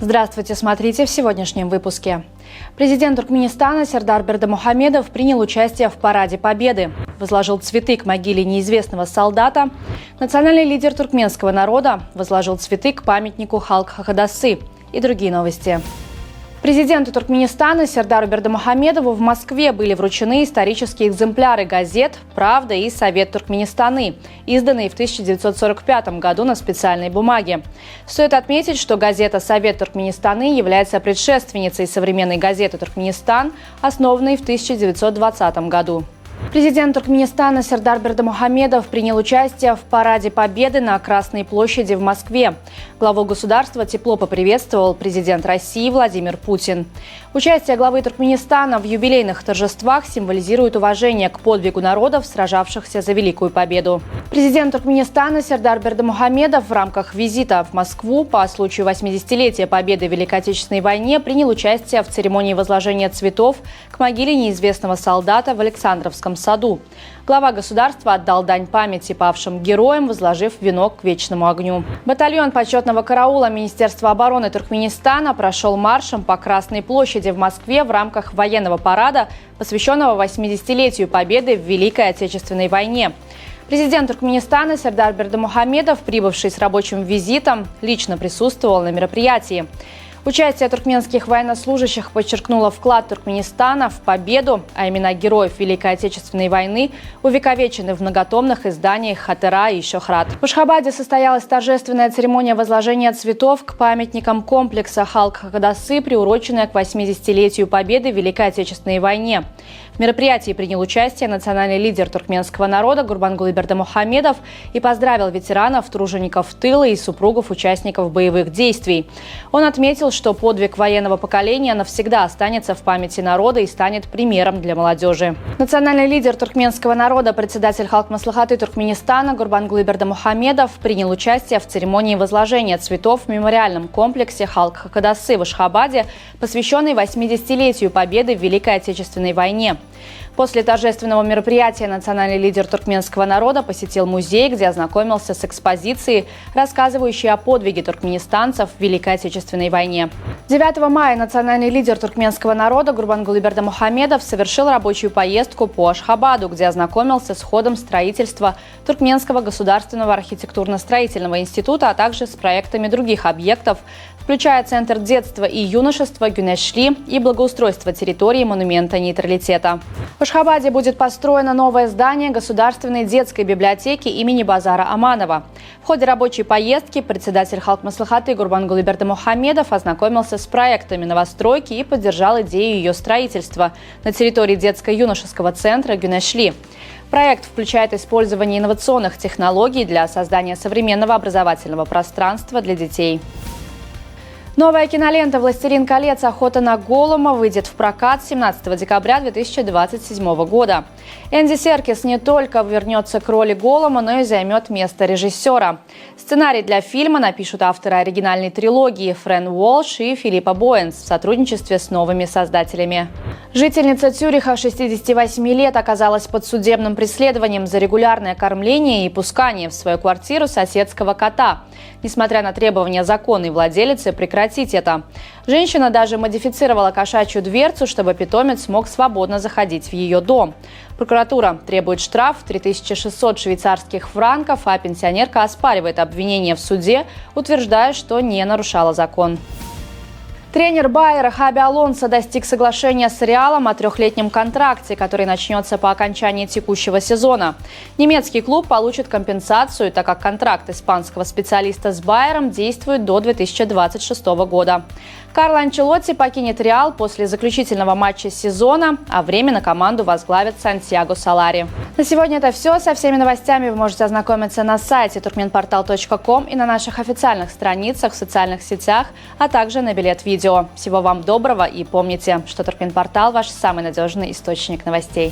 Здравствуйте, смотрите в сегодняшнем выпуске. Президент Туркменистана Сердар Бердымухамедов принял участие в Параде Победы, возложил цветы к могиле неизвестного солдата. Национальный лидер туркменского народа возложил цветы к памятнику Халк Хакадасы и другие новости. Президенту Туркменистана Сердару Бердымухамедову в Москве были вручены исторические экземпляры газет «Правда» и «Совет Туркменистаны», изданные в 1945 году на специальной бумаге. Стоит отметить, что газета «Совет Туркменистаны» является предшественницей современной газеты «Туркменистан», основанной в 1920 году. Президент Туркменистана Сердар Бердымухамедов принял участие в Параде Победы на Красной площади в Москве. Главу государства тепло поприветствовал президент России Владимир Путин. Участие главы Туркменистана в юбилейных торжествах символизирует уважение к подвигу народов, сражавшихся за Великую Победу. Президент Туркменистана Сердар Бердымухамедов в рамках визита в Москву по случаю 80-летия Победы в Великой Отечественной войне принял участие в церемонии возложения цветов к могиле неизвестного солдата в Александровском саду. Глава государства отдал дань памяти павшим героям, возложив венок к вечному огню. Батальон почетного караула Министерства обороны Туркменистана прошел маршем по Красной площади в Москве в рамках военного парада, посвященного 80-летию Победы в Великой Отечественной войне. Президент Туркменистана Сердар Бердымухамедов, прибывший с рабочим визитом, лично присутствовал на мероприятии. Участие туркменских военнослужащих подчеркнуло вклад Туркменистана в победу, а имена героев Великой Отечественной войны увековечены в многотомных изданиях «Хатыра» и «Шохрат». В Ашхабаде состоялась торжественная церемония возложения цветов к памятникам комплекса Халк Хакадасы, приуроченная к 80-летию Победы в Великой Отечественной войне. В мероприятии принял участие национальный лидер туркменского народа Гурбангулы Бердымухамедов и поздравил ветеранов, тружеников тыла и супругов участников боевых действий. Он отметил, что подвиг военного поколения навсегда останется в памяти народа и станет примером для молодежи. Национальный лидер туркменского народа, председатель Халк-Маслихаты Туркменистана Гурбангулы Бердымухамедов принял участие в церемонии возложения цветов в мемориальном комплексе Халк Хакадасы в Ашхабаде, посвященной 80-летию Победы в Великой Отечественной войне. После торжественного мероприятия национальный лидер туркменского народа посетил музей, где ознакомился с экспозицией, рассказывающей о подвиге туркменистанцев в Великой Отечественной войне. 9 мая национальный лидер туркменского народа Гурбангулы Бердымухамедов совершил рабочую поездку по Ашхабаду, где ознакомился с ходом строительства Туркменского государственного архитектурно-строительного института, а также с проектами других объектов, включая Центр детства и юношества Гюнешли и благоустройство территории монумента нейтралитета. В Ашхабаде будет построено новое здание Государственной детской библиотеки имени Базара Аманова. В ходе рабочей поездки председатель Халк-Маслихаты Гурбангулы Бердымухамедов ознакомился с проектами новостройки и поддержал идею ее строительства на территории детско-юношеского центра Гюнешли. Проект включает использование инновационных технологий для создания современного образовательного пространства для детей. Новая кинолента «Властелин колец. Охота на Голлума» выйдет в прокат 17 декабря 2027 года. Энди Серкис не только вернется к роли Голлума, но и займет место режиссера. Сценарий для фильма напишут авторы оригинальной трилогии Фрэн Уолш и Филиппа Боэнс в сотрудничестве с новыми создателями. Жительница Цюриха 68 лет оказалась под судебным преследованием за регулярное кормление и пускание в свою квартиру соседского кота. Несмотря на требования законной владелицы прекратить это. Женщина даже модифицировала кошачью дверцу, чтобы питомец мог свободно заходить в ее дом. Прокуратура требует штраф в 3600 швейцарских франков, а пенсионерка оспаривает обвинение в суде, утверждая, что не нарушала закон. Тренер Байера Хаби Алонсо достиг соглашения с Реалом о трехлетнем контракте, который начнется по окончании текущего сезона. Немецкий клуб получит компенсацию, так как контракт испанского специалиста с Байером действует до 2026 года. Карло Анчелотти покинет Реал после заключительного матча сезона, а временно команду возглавит Сантьяго Солари. На сегодня это все. Со всеми новостями вы можете ознакомиться на сайте turkmenportal.com и на наших официальных страницах в социальных сетях, а также на Билет-Видео. Всего вам доброго и помните, что Туркменпортал – ваш самый надежный источник новостей.